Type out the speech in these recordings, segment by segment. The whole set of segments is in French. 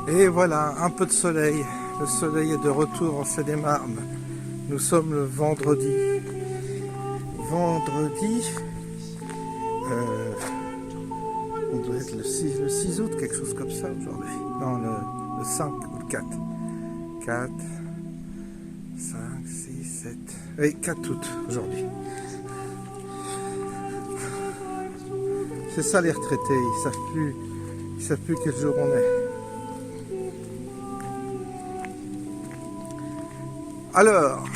Et voilà, un peu de soleil. Le soleil est de retour en Seine-et-Marne. Nous sommes le vendredi. Vendredi, on doit être le 6 août, quelque chose comme ça aujourd'hui. Non, le 5 ou le 4. 4, 5, 6, 7. Oui, 4 août aujourd'hui. C'est ça les retraités, ils savent plus quel jour on est. Alors,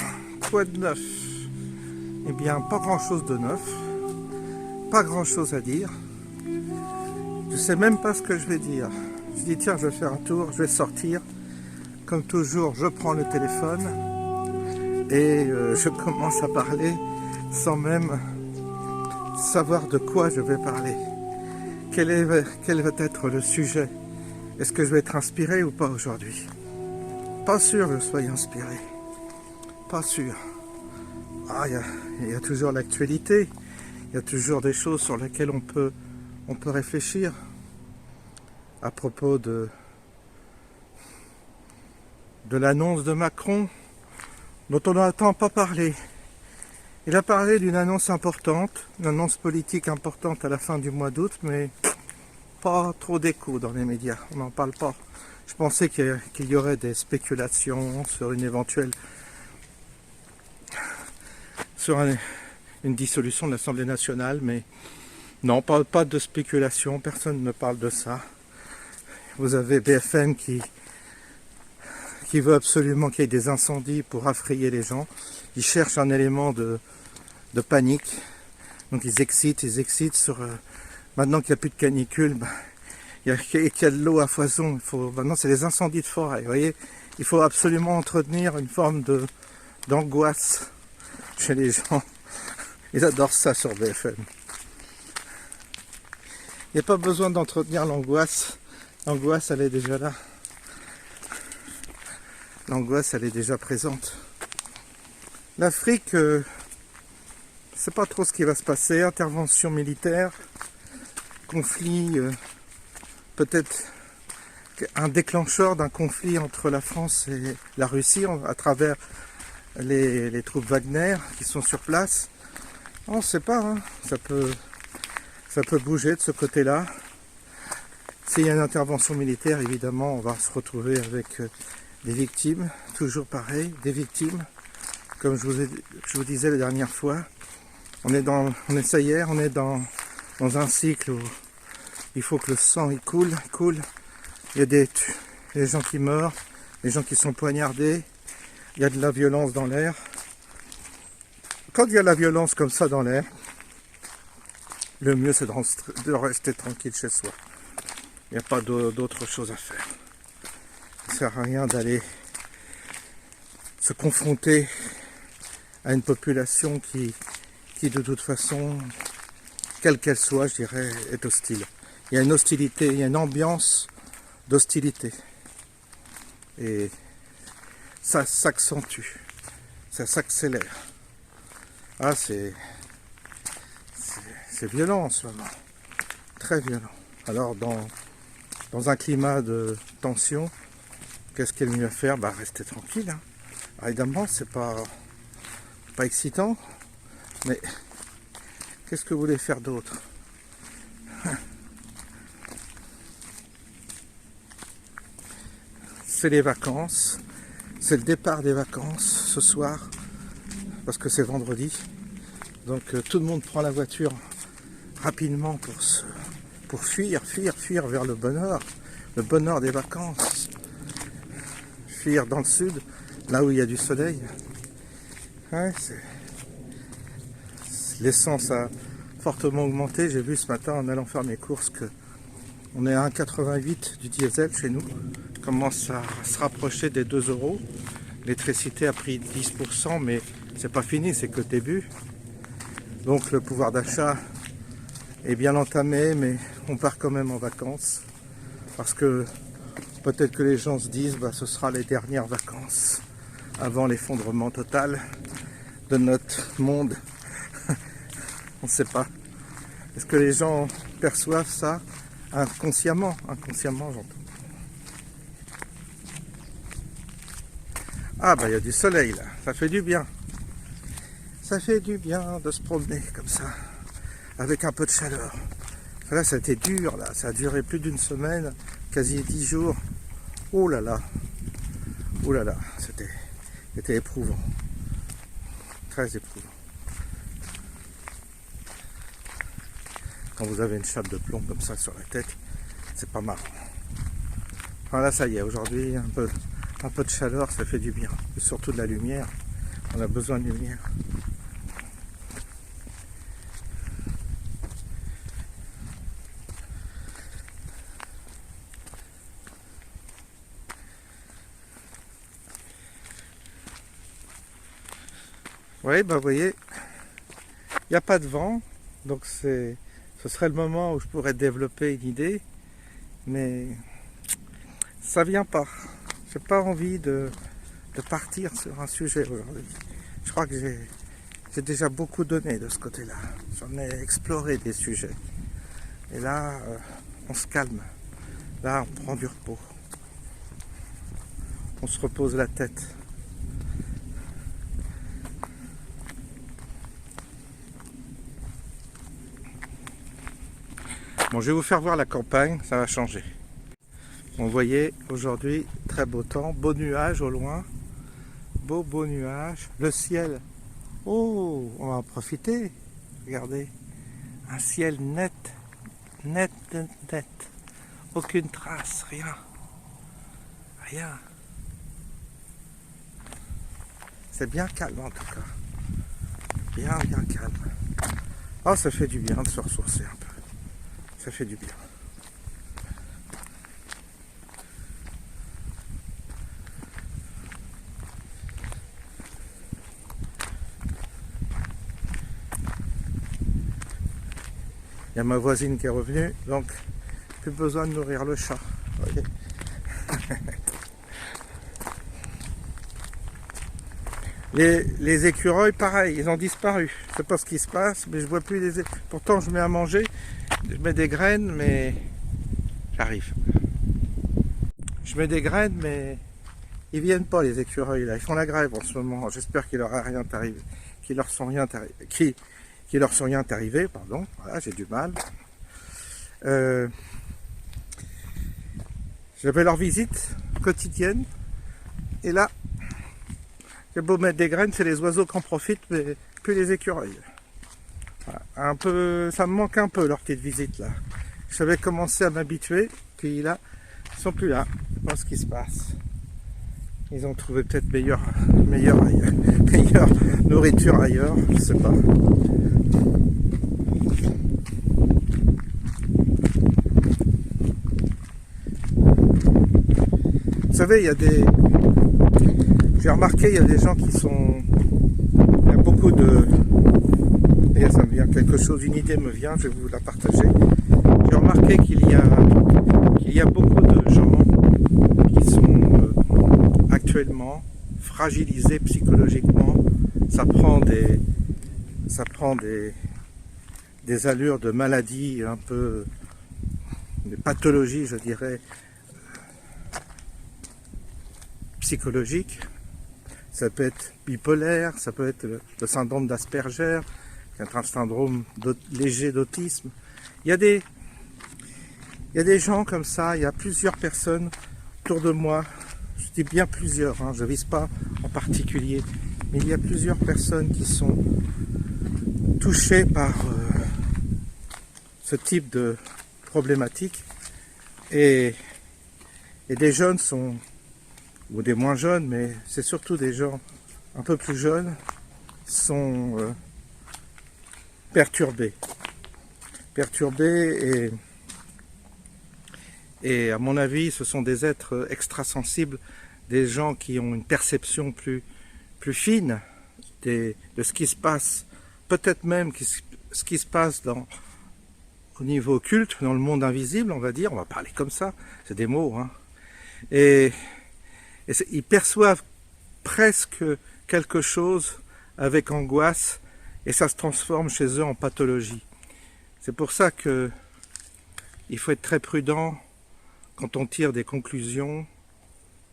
quoi de neuf? Eh bien, pas grand chose de neuf, pas grand chose à dire. Je sais même pas ce que je vais dire. Je dis tiens, je vais faire un tour, je vais sortir. Comme toujours, je prends le téléphone et je commence à parler sans même savoir de quoi je vais parler. Quel va être le sujet? Est-ce que je vais être inspiré ou pas aujourd'hui? Pas sûr que je sois inspiré. Pas sûr. Ah, il y a toujours l'actualité. Il y a toujours des choses sur lesquelles on peut réfléchir. À propos de l'annonce de Macron, dont on n'entend pas parler. Il a parlé d'une annonce importante, une annonce politique importante à la fin du mois d'août, mais pas trop d'écho dans les médias, on n'en parle pas. Je pensais qu'il y aurait des spéculations sur une éventuelle... une dissolution de l'Assemblée nationale, mais non, pas de spéculation, personne ne parle de ça. Vous avez BFM qui veut absolument qu'il y ait des incendies pour affrayer les gens. Ils cherchent un élément de panique. Donc ils excitent sur... maintenant qu'il n'y a plus de canicule, il y a de l'eau à foison. Maintenant c'est les incendies de forêt. Vous voyez, il faut absolument entretenir une forme d'angoisse chez les gens. Ils adorent ça sur BFM. Il n'y a pas besoin d'entretenir l'angoisse. L'angoisse, elle est déjà là. L'angoisse, elle est déjà présente. L'Afrique, c'est pas trop ce qui va se passer. Intervention militaire, conflit, peut-être un déclencheur d'un conflit entre la France et la Russie à travers les troupes Wagner qui sont sur place. On ne sait pas, hein. Ça peut bouger de ce côté-là. S'il y a une intervention militaire, évidemment, on va se retrouver avec des victimes, toujours pareil, des victimes. Comme je vous disais la dernière fois, on est dans un cycle où il faut que le sang il coule. Il y a des gens qui meurent, des gens qui sont poignardés, il y a de la violence dans l'air. Quand il y a de la violence comme ça dans l'air, le mieux c'est de rester tranquille chez soi. Il n'y a pas d'autre chose à faire. Ça ne sert à rien d'aller se confronter à une population qui de toute façon, quelle qu'elle soit, je dirais, est hostile. Il y a une hostilité, il y a une ambiance d'hostilité. Et ça s'accentue, ça s'accélère. Ah, c'est violent en ce moment, très violent. Alors dans un climat de tension, qu'est-ce qu'il est mieux à faire? Rester tranquille. Hein. Alors, évidemment, c'est pas excitant, mais qu'est-ce que vous voulez faire d'autre? C'est les vacances, c'est le départ des vacances ce soir, parce que c'est vendredi. Donc tout le monde prend la voiture rapidement pour fuir vers le bonheur des vacances. Fuir dans le sud, là où il y a du soleil. Ouais, l'essence a fortement augmenté. J'ai vu ce matin en allant faire mes courses que on est à 1,88 du diesel chez nous. On commence à se rapprocher des 2 €. L'électricité a pris 10%, mais c'est pas fini, c'est que le début. Donc le pouvoir d'achat est bien entamé, mais on part quand même en vacances. Parce que peut-être que les gens se disent ce sera les dernières vacances avant l'effondrement total de notre monde. On ne sait pas. Est-ce que les gens perçoivent ça inconsciemment? Inconsciemment, j'entends. Ah bah il y a du soleil là, ça fait du bien. Ça fait du bien de se promener comme ça, avec un peu de chaleur. Là ça a été dur, là, ça a duré plus d'une semaine, quasi 10 jours. Oh là là, oh là là, c'était éprouvant, très éprouvant. Quand vous avez une chape de plomb comme ça sur la tête, c'est pas marrant. Voilà, ça y est, aujourd'hui, un peu de chaleur, ça fait du bien. Et surtout de la lumière. On a besoin de lumière. Oui, bah vous voyez, il n'y a pas de vent, donc ce serait le moment où je pourrais développer une idée, mais ça vient pas. J'ai pas envie de partir sur un sujet aujourd'hui. Je crois que j'ai déjà beaucoup donné de ce côté-là. J'en ai exploré des sujets. Et là, on se calme. Là, on prend du repos. On se repose la tête. Bon, je vais vous faire voir la campagne, ça va changer. Vous voyez, aujourd'hui, très beau temps, beau nuage au loin. Beau nuage. Le ciel, oh, on va en profiter. Regardez, un ciel net. Aucune trace, rien. Rien. C'est bien calme en tout cas. Bien calme. Oh, ça fait du bien de se ressourcer un peu. Ça fait du bien. Il y a ma voisine qui est revenue, donc plus besoin de nourrir le chat. Voyez. Les écureuils, pareil, ils ont disparu. Je sais pas ce qui se passe, mais je vois plus les écureuils. Pourtant, je mets à manger, je mets des graines, mais j'arrive. Je mets des graines, mais ils viennent pas, les écureuils là. Ils font la grève en ce moment. J'espère qu'il leur a rien arrivé, qu'ils leur sont rien arrivé, qui leur sont rien arrivé, pardon. Voilà, j'ai du mal. J'avais leur visite quotidienne, et là, j'ai beau mettre des graines, c'est les oiseaux qui en profitent, mais plus les écureuils. Voilà. Un peu, ça me manque un peu leur petite visite là. J'avais commencé à m'habituer, puis là, ils sont plus là. Je sais pas ce qui se passe. Ils ont trouvé peut-être meilleure nourriture ailleurs, je sais pas. Vous savez, il y a des... J'ai remarqué, il y a des gens qui sont... Il y a beaucoup de... Et ça me vient quelque chose, une idée me vient, je vais vous la partager. J'ai remarqué qu'il y a beaucoup de gens qui sont actuellement fragilisés psychologiquement. Ça prend des allures de maladie, un peu des pathologies, je dirais, psychologiques. Ça peut être bipolaire, ça peut être le syndrome d'Asperger, qui est un syndrome léger d'autisme. Il y a des gens comme ça, il y a plusieurs personnes autour de moi, je dis bien plusieurs, hein, je ne vise pas en particulier, mais il y a plusieurs personnes qui sont touchées par ce type de problématique, et des jeunes sont, ou des moins jeunes, mais c'est surtout des gens un peu plus jeunes, sont perturbés, et à mon avis, ce sont des êtres extrasensibles, des gens qui ont une perception plus fine de ce qui se passe, peut-être même ce qui se passe au niveau occulte, dans le monde invisible, on va dire, on va parler comme ça, c'est des mots, hein. Et ils perçoivent presque quelque chose avec angoisse, et ça se transforme chez eux en pathologie. C'est pour ça que il faut être très prudent quand on tire des conclusions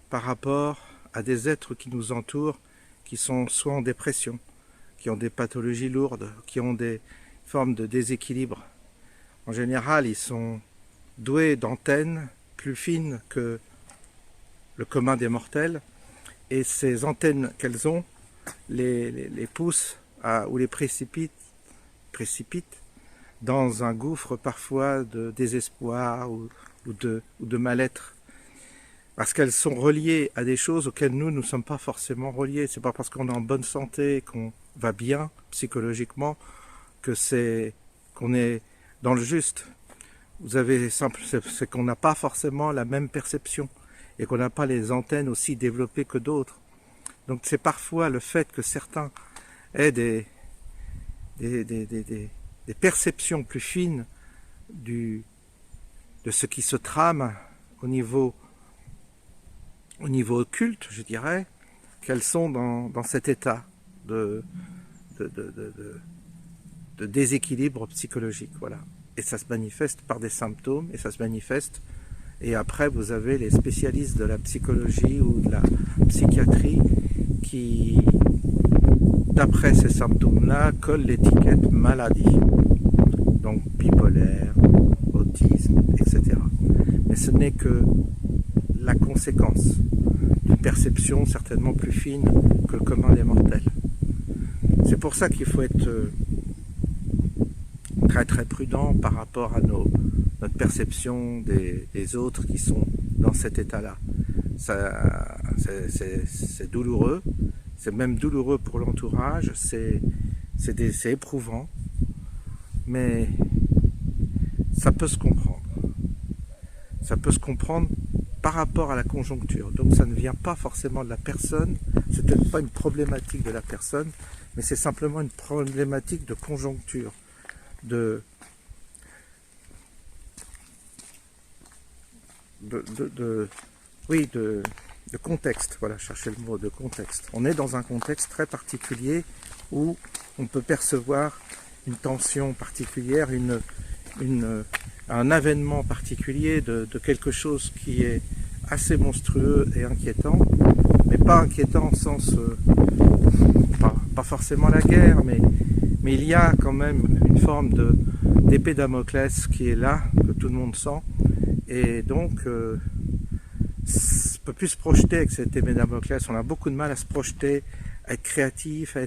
par rapport à des êtres qui nous entourent, qui sont soit en dépression, qui ont des pathologies lourdes, qui ont des formes de déséquilibre. En général, ils sont doués d'antennes plus fines que le commun des mortels, et ces antennes qu'elles ont les poussent ou les précipitent dans un gouffre parfois de désespoir ou de mal-être. Parce qu'elles sont reliées à des choses auxquelles nous ne sommes pas forcément reliés. C'est pas parce qu'on est en bonne santé, qu'on va bien psychologiquement, qu'on est dans le juste. C'est qu'on n'a pas forcément la même perception et qu'on n'a pas les antennes aussi développées que d'autres. Donc c'est parfois le fait que certains aient des perceptions plus fines de ce qui se trame au niveau occulte, je dirais, qu'elles sont dans cet état de déséquilibre psychologique. Voilà. Et ça se manifeste par des symptômes, et après vous avez les spécialistes de la psychologie ou de la psychiatrie qui, d'après ces symptômes-là, collent l'étiquette maladie. Donc bipolaire, autisme, etc. Mais ce n'est que la conséquence d'une perception certainement plus fine que le commun des mortels. C'est pour ça qu'il faut être très très prudent par rapport à notre perception des autres qui sont dans cet état-là. C'est douloureux, c'est même douloureux pour l'entourage, c'est éprouvant, mais ça peut se comprendre. Ça peut se comprendre par rapport à la conjoncture. Donc ça ne vient pas forcément de la personne, c'est peut-être pas une problématique de la personne, mais c'est simplement une problématique de conjoncture, de contexte. Voilà, chercher le mot, de contexte. On est dans un contexte très particulier où on peut percevoir une tension particulière, un avènement particulier de quelque chose qui est assez monstrueux et inquiétant, mais pas inquiétant au sens, pas forcément la guerre, mais il y a quand même une forme d'épée Damoclès qui est là, que tout le monde sent, et donc on ne peut plus se projeter avec cette épée Damoclès. On a beaucoup de mal à se projeter, à être créatif,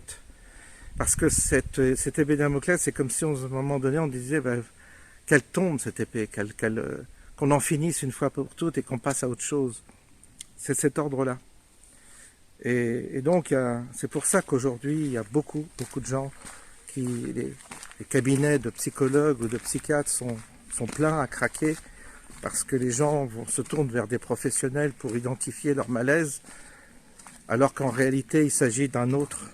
parce que cette épée Damoclès, c'est comme si à un moment donné on disait qu'elle tombe cette épée, qu'on en finisse une fois pour toutes et qu'on passe à autre chose. C'est cet ordre-là. Et donc c'est pour ça qu'aujourd'hui il y a beaucoup de gens les cabinets de psychologues ou de psychiatres sont pleins à craquer, parce que les gens se tournent vers des professionnels pour identifier leur malaise, alors qu'en réalité il s'agit d'un autre,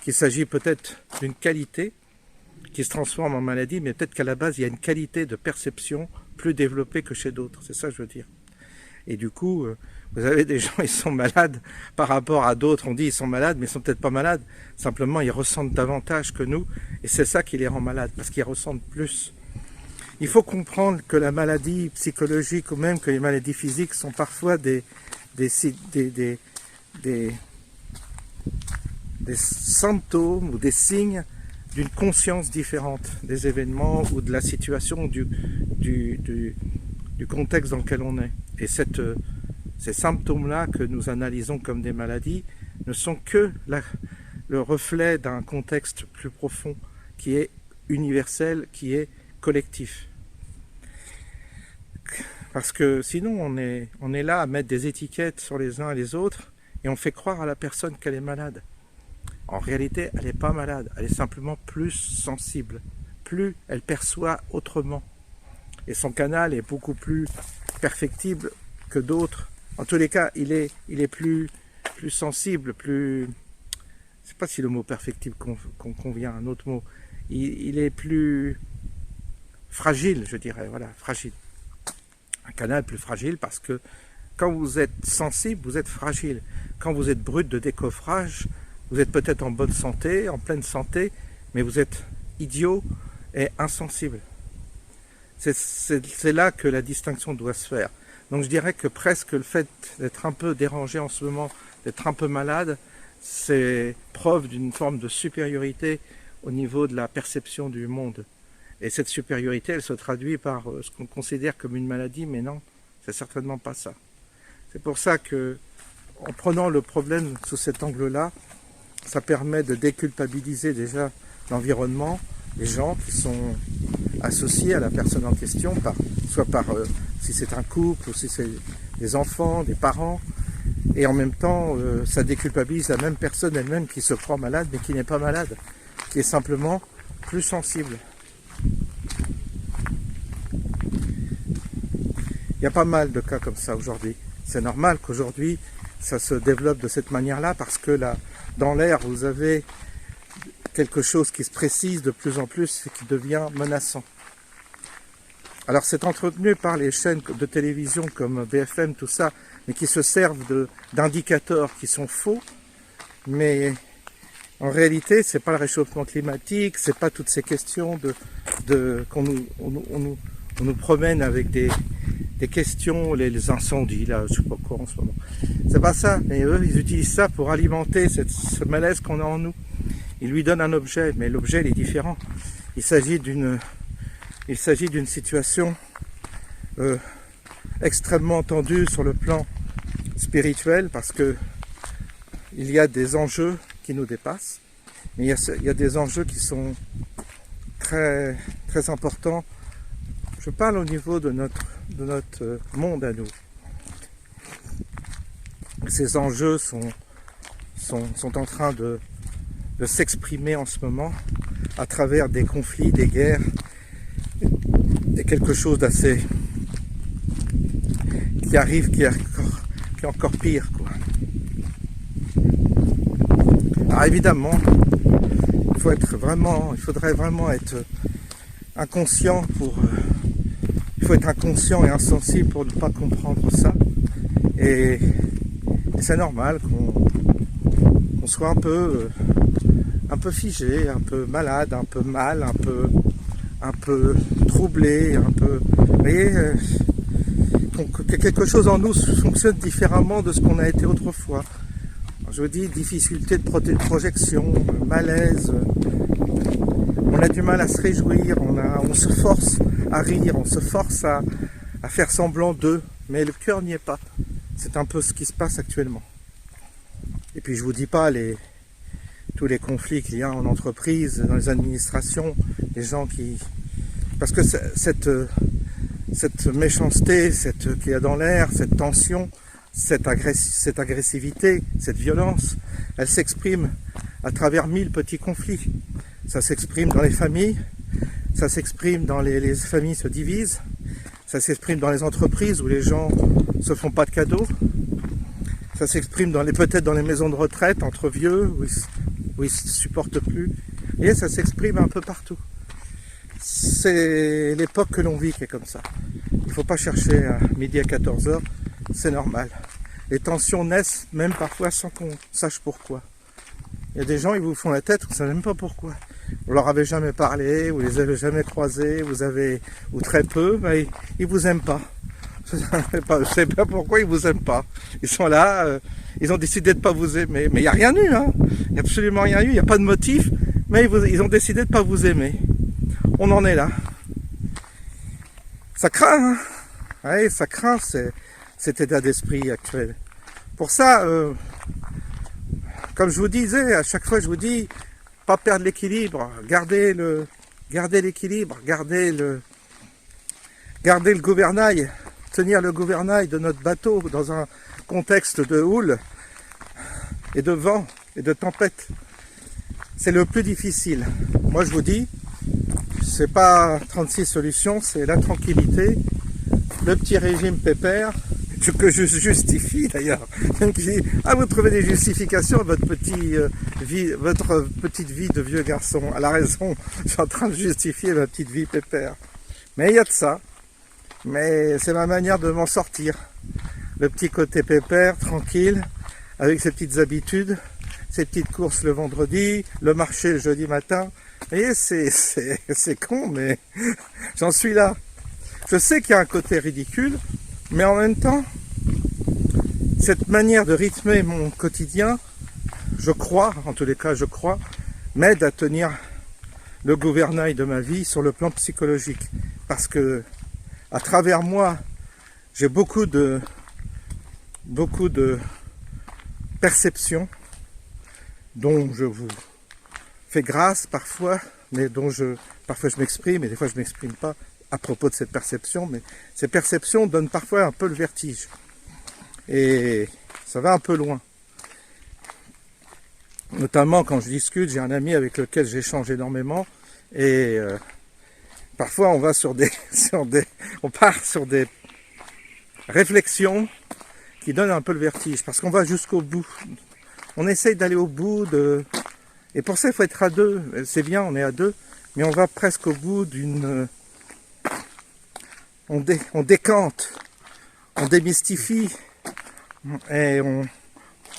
qu'il s'agit peut-être d'une qualité qui se transforme en maladie, mais peut-être qu'à la base il y a une qualité de perception plus développée que chez d'autres, c'est ça que je veux dire. Et du coup, vous avez des gens, ils sont malades par rapport à d'autres, on dit ils sont malades, mais ils sont peut-être pas malades, simplement ils ressentent davantage que nous, et c'est ça qui les rend malades, parce qu'ils ressentent plus. Il faut comprendre que la maladie psychologique, ou même que les maladies physiques, sont parfois des symptômes ou des signes d'une conscience différente des événements ou de la situation, du contexte dans lequel on est. Et ces symptômes-là que nous analysons comme des maladies ne sont que le reflet d'un contexte plus profond qui est universel, qui est collectif. Parce que sinon on est là à mettre des étiquettes sur les uns et les autres et on fait croire à la personne qu'elle est malade. En réalité, elle n'est pas malade, elle est simplement plus sensible, plus elle perçoit autrement. Et son canal est beaucoup plus perfectible que d'autres. En tous les cas, il est plus sensible, plus... Je ne sais pas si le mot perfectible convient à un autre mot. Il est plus fragile, je dirais, voilà, fragile. Un canal plus fragile parce que quand vous êtes sensible, vous êtes fragile. Quand vous êtes brut de décoffrage, vous êtes peut-être en bonne santé, en pleine santé, mais vous êtes idiot et insensible. C'est là que la distinction doit se faire. Donc je dirais que presque le fait d'être un peu dérangé en ce moment, d'être un peu malade, c'est preuve d'une forme de supériorité au niveau de la perception du monde. Et cette supériorité, elle se traduit par ce qu'on considère comme une maladie, mais non, c'est certainement pas ça. C'est pour ça que, en prenant le problème sous cet angle-là, ça permet de déculpabiliser déjà l'environnement, les gens qui sont associés à la personne en question, soit par si c'est un couple, ou si c'est des enfants, des parents, et en même temps, ça déculpabilise la même personne elle-même qui se croit malade, mais qui n'est pas malade, qui est simplement plus sensible. Il y a pas mal de cas comme ça aujourd'hui. C'est normal qu'aujourd'hui, ça se développe de cette manière-là, parce que là, dans l'air, vous avez quelque chose qui se précise de plus en plus et qui devient menaçant. Alors c'est entretenu par les chaînes de télévision comme BFM, tout ça, mais qui se servent d'indicateurs qui sont faux, mais en réalité, c'est pas le réchauffement climatique, c'est pas toutes ces questions qu'on nous promène avec des questions, les incendies, là, je sais pas quoi en ce moment. C'est pas ça, mais eux, ils utilisent ça pour alimenter ce malaise qu'on a en nous. Ils lui donnent un objet, mais l'objet, il est différent. Il s'agit d'une situation extrêmement tendue sur le plan spirituel, parce que il y a des enjeux qui nous dépassent, mais il y a des enjeux qui sont très, très importants. Je parle au niveau de notre monde à nous. Ces enjeux sont en train de s'exprimer en ce moment à travers des conflits, des guerres, et quelque chose d'assez qui arrive, qui est encore pire, quoi. Alors évidemment, il faudrait vraiment être inconscient il faut être inconscient et insensible pour ne pas comprendre ça. Et c'est normal qu'on soit un peu figé, un peu malade, un peu mal, un peu troublé, vous voyez, que quelque chose en nous fonctionne différemment de ce qu'on a été autrefois. Je vous dis, difficulté de projection, malaise, on a du mal à se réjouir, on se force à rire, on se force à faire semblant d'eux, mais le cœur n'y est pas. C'est un peu ce qui se passe actuellement. Et puis je vous dis pas tous les conflits qu'il y a en entreprise, dans les administrations, les gens qui... Parce que cette méchanceté qu'il y a dans l'air, cette tension, cette agressivité, cette violence, elle s'exprime à travers 1000 petits conflits. Ça s'exprime dans les familles, ça s'exprime dans les familles se divisent, ça s'exprime dans les entreprises où les gens se font pas de cadeaux, ça s'exprime peut-être dans les maisons de retraite entre vieux où ils se supportent plus, et ça s'exprime un peu partout. C'est l'époque que l'on vit qui est comme ça. Il ne faut pas chercher à midi à 14h, c'est normal. Les tensions naissent même parfois sans qu'on sache pourquoi. Il y a des gens, ils vous font la tête, vous ne savez même pas pourquoi. Vous leur avez jamais parlé, vous les avez jamais croisés, ou très peu, mais ils vous aiment pas. Je ne sais pas pourquoi ils vous aiment pas. Ils sont là, ils ont décidé de pas vous aimer. Mais il n'y a rien eu, hein. Il n'y a absolument rien eu, il n'y a pas de motif, mais ils ont décidé de pas vous aimer. On en est là. Ça craint, hein. Ouais, ça craint cet état d'esprit actuel. Pour ça, comme je vous disais, à chaque fois je vous dis, pas perdre l'équilibre, garder l'équilibre, garder le gouvernail, tenir le gouvernail de notre bateau dans un contexte de houle et de vent et de tempête. C'est le plus difficile. Moi je vous dis, c'est pas 36 solutions, c'est la tranquillité, le petit régime pépère, que je justifie d'ailleurs. Vous trouvez des justifications à votre petite vie de vieux garçon. À la raison, je suis en train de justifier ma petite vie pépère. Mais il y a de ça. Mais c'est ma manière de m'en sortir. Le petit côté pépère, tranquille, avec ses petites habitudes, ses petites courses le vendredi, le marché le jeudi matin. Vous voyez, c'est con, mais j'en suis là. Je sais qu'il y a un côté ridicule, Mais en même temps, cette manière de rythmer mon quotidien, je crois, en tous les cas je crois, m'aide à tenir le gouvernail de ma vie sur le plan psychologique. Parce que à travers moi, j'ai beaucoup de perceptions dont je vous fais grâce parfois, mais dont parfois je m'exprime et des fois je m'exprime pas à propos de cette perception, mais ces perceptions donnent parfois un peu le vertige. Et ça va un peu loin. Notamment quand je discute, j'ai un ami avec lequel j'échange énormément et parfois on va on part sur des réflexions qui donnent un peu le vertige parce qu'on va jusqu'au bout. On essaye d'aller au bout et pour ça il faut être à deux. C'est bien, on est à deux, mais on va presque au bout on décante, on démystifie et on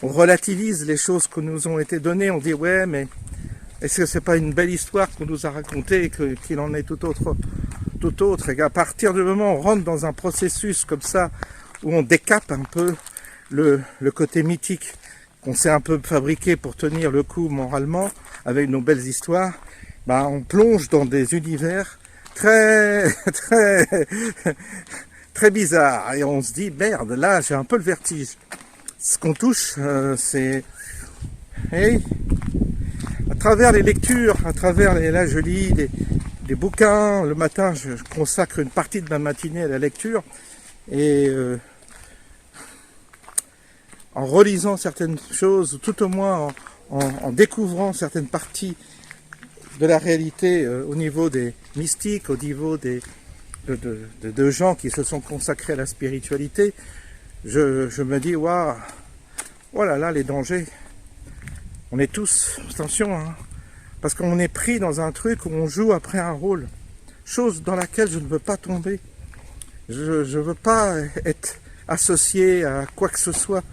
relativise les choses qui nous ont été données. On dit ouais, mais est-ce que c'est pas une belle histoire qu'on nous a racontée et qu'il en est tout autre. Et à partir du moment où on rentre dans un processus comme ça où on décape un peu le côté mythique qu'on s'est un peu fabriqué pour tenir le coup moralement avec nos belles histoires, bah on plonge dans des univers très bizarres et on se dit merde, là j'ai un peu le vertige. Ce qu'on touche, c'est à travers les lectures, là je lis des bouquins, le matin je consacre une partie de ma matinée à la lecture et en relisant certaines choses, tout au moins en découvrant certaines parties de la réalité au niveau des mystiques, au niveau de gens qui se sont consacrés à la spiritualité, je me dis, waouh, voilà là les dangers. On est tous, attention, hein, parce qu'on est pris dans un truc où on joue après un rôle, chose dans laquelle je ne veux pas tomber. Je ne veux pas être associé à quoi que ce soit.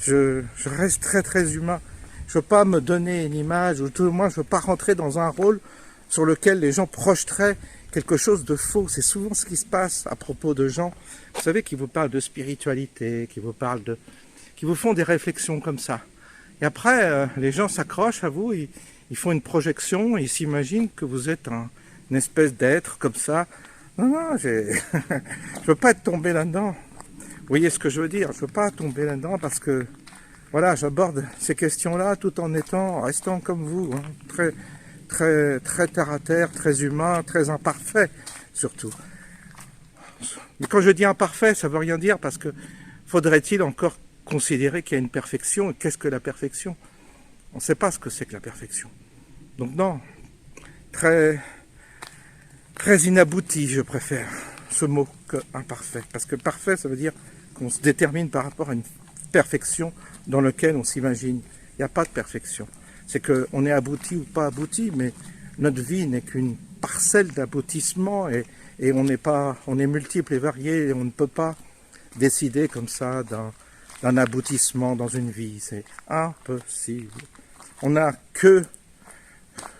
Je reste très humain. Je ne veux pas me donner une image, ou tout au moins je ne veux pas rentrer dans un rôle sur lequel les gens projeteraient quelque chose de faux. C'est souvent ce qui se passe à propos de gens, vous savez, qui vous parlent de spiritualité, qui vous font des réflexions comme ça. Et après, les gens s'accrochent à vous, ils font une projection, ils s'imaginent que vous êtes une espèce d'être comme ça. Non, je veux pas être tombé là-dedans. Vous voyez ce que je veux dire? Je veux pas tomber là-dedans parce que, voilà, j'aborde ces questions-là tout en restant comme vous, hein, très terre à terre, très humain, très imparfait, surtout. Mais quand je dis imparfait, ça veut rien dire parce que faudrait-il encore considérer qu'il y a une perfection? Et qu'est-ce que la perfection? On ne sait pas ce que c'est que la perfection. Donc non, très inabouti, je préfère ce mot que imparfait. Parce que parfait, ça veut dire qu'on se détermine par rapport à une perfection dans laquelle on s'imagine. Il n'y a pas de perfection. C'est qu'on est abouti ou pas abouti, mais notre vie n'est qu'une parcelle d'aboutissement et on est multiple et varié et on ne peut pas décider comme ça d'un aboutissement dans une vie. C'est impossible. On a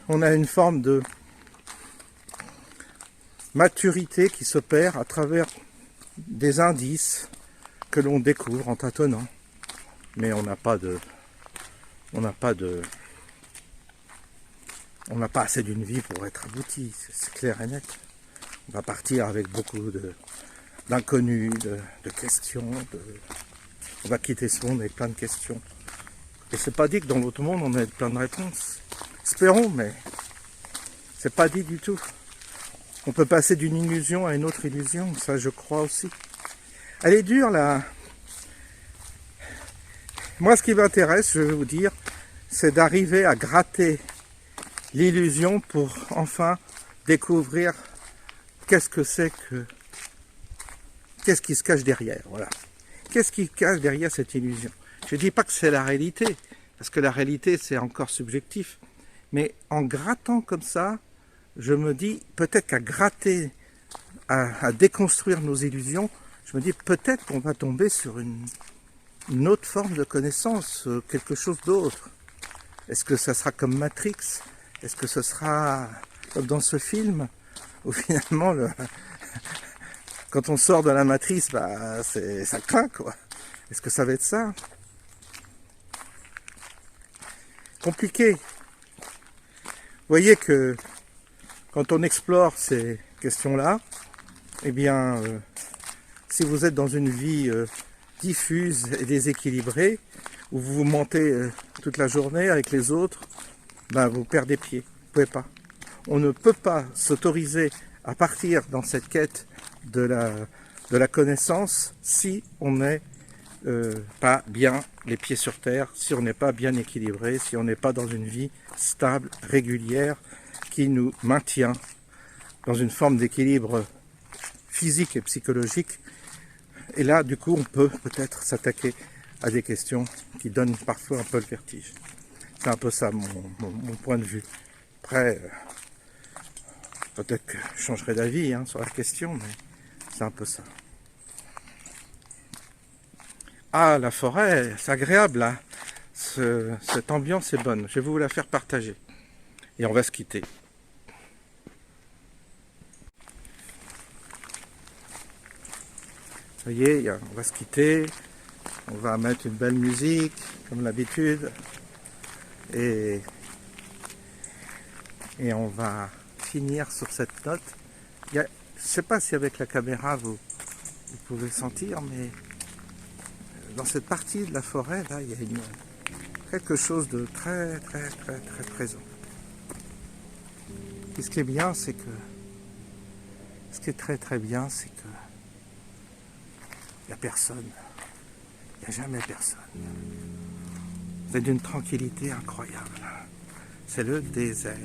une forme de maturité qui s'opère à travers des indices que l'on découvre en tâtonnant. Mais on n'a pas assez d'une vie pour être abouti, c'est clair et net. On va partir avec beaucoup d'inconnus, de questions, on va quitter ce monde avec plein de questions. Et c'est pas dit que dans l'autre monde on ait plein de réponses. Espérons, mais c'est pas dit du tout. On peut passer d'une illusion à une autre illusion, ça je crois aussi. Elle est dure là. Moi ce qui m'intéresse, je vais vous dire, c'est d'arriver à gratter l'illusion pour enfin découvrir qu'est-ce qui se cache derrière, voilà. Qu'est-ce qui se cache derrière cette illusion? Je ne dis pas que c'est la réalité, parce que la réalité c'est encore subjectif, mais en grattant comme ça, je me dis peut-être qu'à gratter, à déconstruire nos illusions, je me dis peut-être qu'on va tomber sur une autre forme de connaissance, quelque chose d'autre. Est-ce que ça sera comme Matrix? Est-ce que ce sera comme dans ce film où finalement quand on sort de la matrice, bah, ça craint, quoi. Est-ce que ça va être ça? Compliqué. Vous voyez que quand on explore ces questions-là, eh bien, si vous êtes dans une vie diffuse et déséquilibrée, où vous vous mentez toute la journée avec les autres, ben vous perdez pied. Vous pouvez pas. On ne peut pas s'autoriser à partir dans cette quête de la connaissance si on n'est pas bien les pieds sur terre, si on n'est pas bien équilibré, si on n'est pas dans une vie stable, régulière, qui nous maintient dans une forme d'équilibre physique et psychologique. Et là, du coup, on peut peut-être s'attaquer à des questions qui donnent parfois un peu le vertige. C'est un peu ça mon point de vue. Après, peut-être que je changerai d'avis sur la question, mais c'est un peu ça. Ah, la forêt, c'est agréable là. Cette ambiance est bonne. Je vais vous la faire partager. Et on va se quitter. Vous voyez, on va se quitter. On va mettre une belle musique, comme d'habitude. Et on va finir sur cette note. Je ne sais pas si avec la caméra vous pouvez sentir, mais dans cette partie de la forêt, là, il y a quelque chose de très présent. Et ce qui est bien, c'est que ce qui est très bien, c'est que il n'y a personne. Il n'y a jamais personne. C'est d'une tranquillité incroyable. C'est le désert.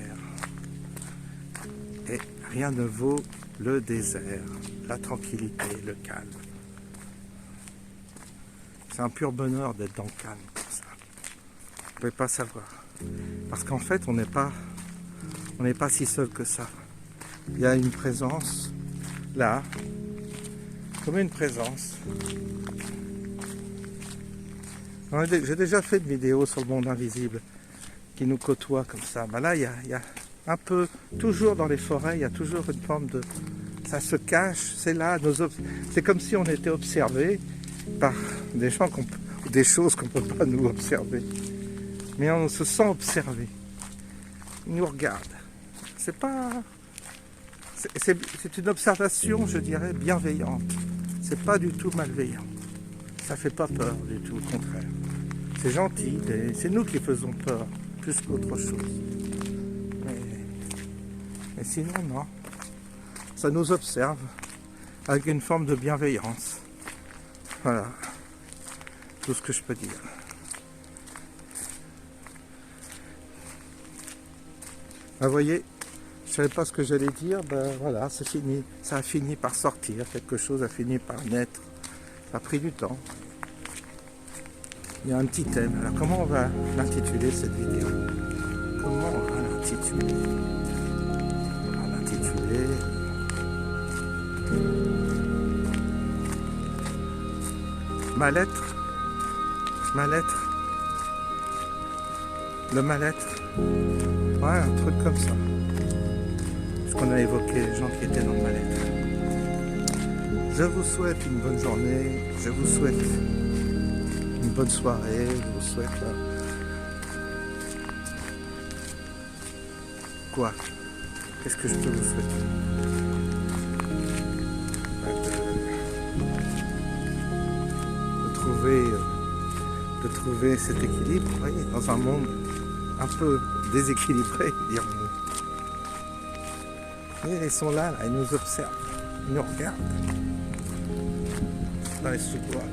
Et rien ne vaut le désert, la tranquillité, le calme. C'est un pur bonheur d'être dans le calme comme ça. Vous ne pouvez pas savoir. Parce qu'en fait, on n'est pas si seul que ça. Il y a une présence là, comme une présence. J'ai déjà fait une vidéo sur le monde invisible qui nous côtoie comme ça. Ben là, il y a un peu, toujours dans les forêts, il y a toujours une forme de... Ça se cache, c'est là. C'est comme si on était observé par des gens ou des choses qu'on ne peut pas nous observer. Mais on se sent observé. Ils nous regardent. C'est pas... C'est une observation, je dirais, bienveillante. C'est pas du tout malveillant. Ça fait pas peur du tout, au contraire. C'est gentil, c'est nous qui faisons peur, plus qu'autre chose. Mais sinon, non. Ça nous observe avec une forme de bienveillance. Voilà. Tout ce que je peux dire. Vous voyez, je ne savais pas ce que j'allais dire, ben voilà, c'est fini. Ça a fini par sortir, quelque chose a fini par naître. Ça a pris du temps. Il y a un petit thème. Alors comment on va l'intituler cette vidéo? Comment on va l'intituler? On va l'intituler... Mal-être. Mal-être. Le mal-être. Ouais, un truc comme ça. Puisqu'on a évoqué les gens qui étaient dans le mal-être. Je vous souhaite une bonne journée. Je vous souhaite une bonne soirée. Je vous souhaite... Quoi? Qu'est-ce que je peux vous souhaiter? De trouver cet équilibre, vous voyez, dans un monde un peu déséquilibré, dirons-nous. Et ils sont là, ils nous observent, ils nous regardent dans les sous-bois.